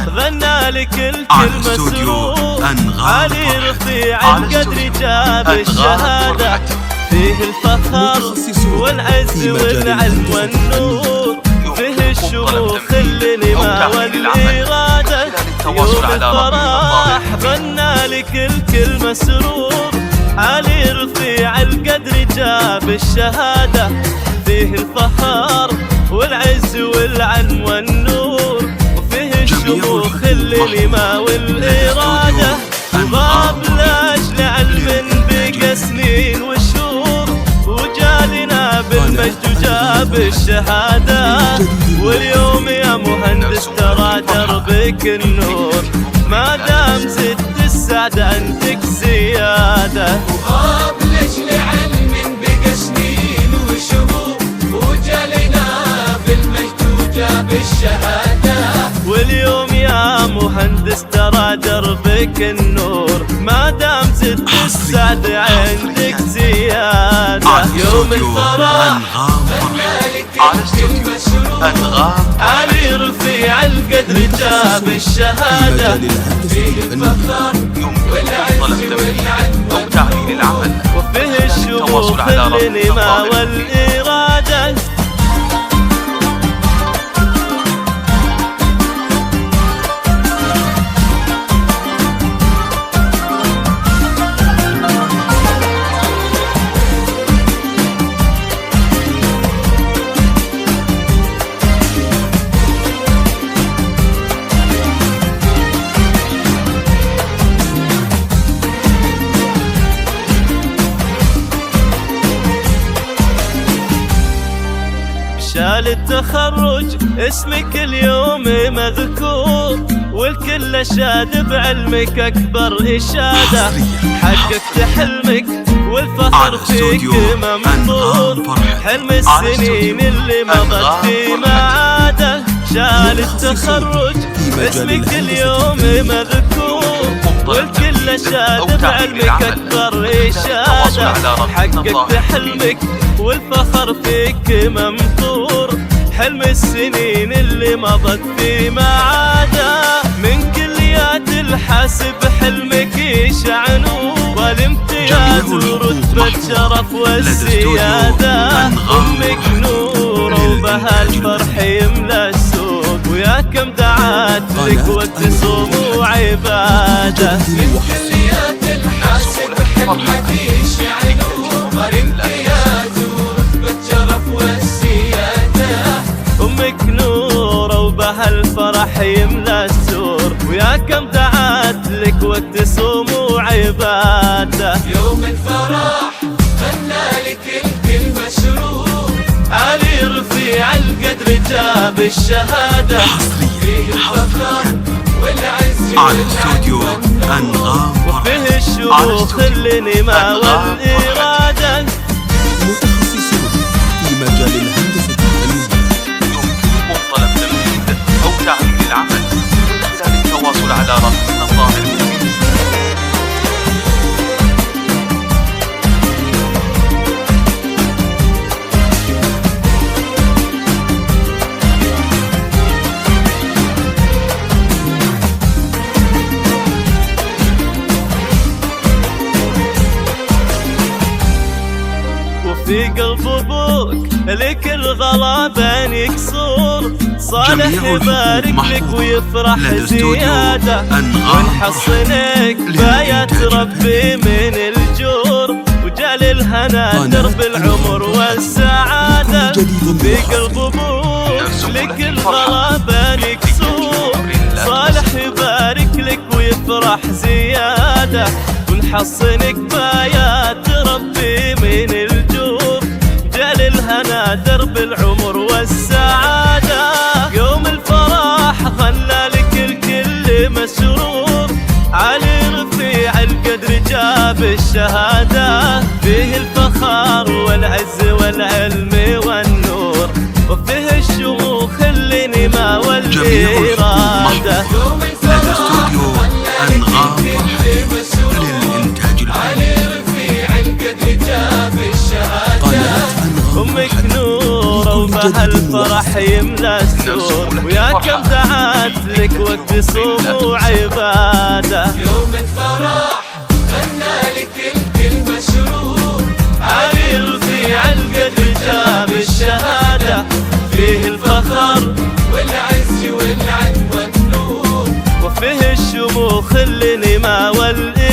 غنى لك الكل مسرور. علي رفيع القدر جاب الشهادة، فيه الفخر والعز والعلم والنور، فيه الشموخ النما والإرادة. يوم الفرح غنى لك الكل مسرور. علي رفيع القدر جاب الشهادة، فيه الفخر والعز والعلم والنور، وفيه الشموخ النما والإرادة. غاب لأجل علم بقى سنين وشهور، وجالنا بالمجد وجاب الشهادة. واليوم يا مهندس ترى دربك النور، ما دام زدت السعادة عندك زيادة. وغاب لأجل علم بقى سنين وشهور، وجالنا بالمجد وجاب الشهادة. واليوم يا مهندس ترى دربك النور، ما دام زدت السعادة عندك زيادة. يوم الفرح غنى لك الكل مسرور. علي رفيع القدر جاب الشهادة، فيه الفخر والعز والعلم، وفيه الشموخ النما والإرادة. شال التخرج اسمك اليوم مذكور، والكل شاد بعلمك أكبر إشادة. حققت حلمك والفخر فيك ممطور، حلم السنين اللي مضت في معاده. شال التخرج اسمك اليوم مذكور، والكل شاد بعلمك أكبر إشادة. حققت حلمك والفخر فيك ممطور، حلم السنين اللي مضت في معاده. من كليات الحاسب حلمك يشع نور، والامتياز ورتبة شرف والسيادة. أمك نور وبها الفرح يملى السوق، ويا كم دعات لك وتصوم وعبادة. من كليات الحاسب حلمك يشع نور، والامتياز ورتبة شرف والسيادة. أمك نور وبها الفرح يملى السور، ويا كم دعات لك وقت صوم وعبادة. يوم الفرح غنى لك الكل مسرور. علي رفيع القدر جاب الشهادة، فيه الفخر والعز والعلم، وفيه الشموخ النما والإرادة. متخصصون في مجال الهندسة الفنية. يمكنكم طلب تمديد أو تعديل العمل من خلال التواصل على رقمنا الظاهر. في قلب ابوك لك الغلابان يكسور، صالح يبارك لك ويفرح زيادة. ونحصنك بايات ربي من الجور، وجعل الهنا درب العمر والسعادة. في قلب ابوك لك الغلابان يكسور، صالح يبارك لك ويفرح زيادة. ونحصنك بايات ربي من الجور، جعل الهنا درب العمر والسعادة. يوم الفرح غنى لك الكل مسرور. علي رفيع القدر جاب الشهادة، فيه الفخر والعز والعلم والنور، وفيه الشموخ النما والإرادة. يوم الفرح غنى لك الكل مسرور. علي رفيع القدر جاب الشهادة. أمك نور وبها الفرح يملى السور، ويا كم دعات صارت لك وقت صوم وعبادة. يوم الفرح غنى لك الكل مشروق، علي رفيع القدر جاب الشهادة، فيه الفخر والعز والعد والنور، وفيه الشموخ النما والإنس.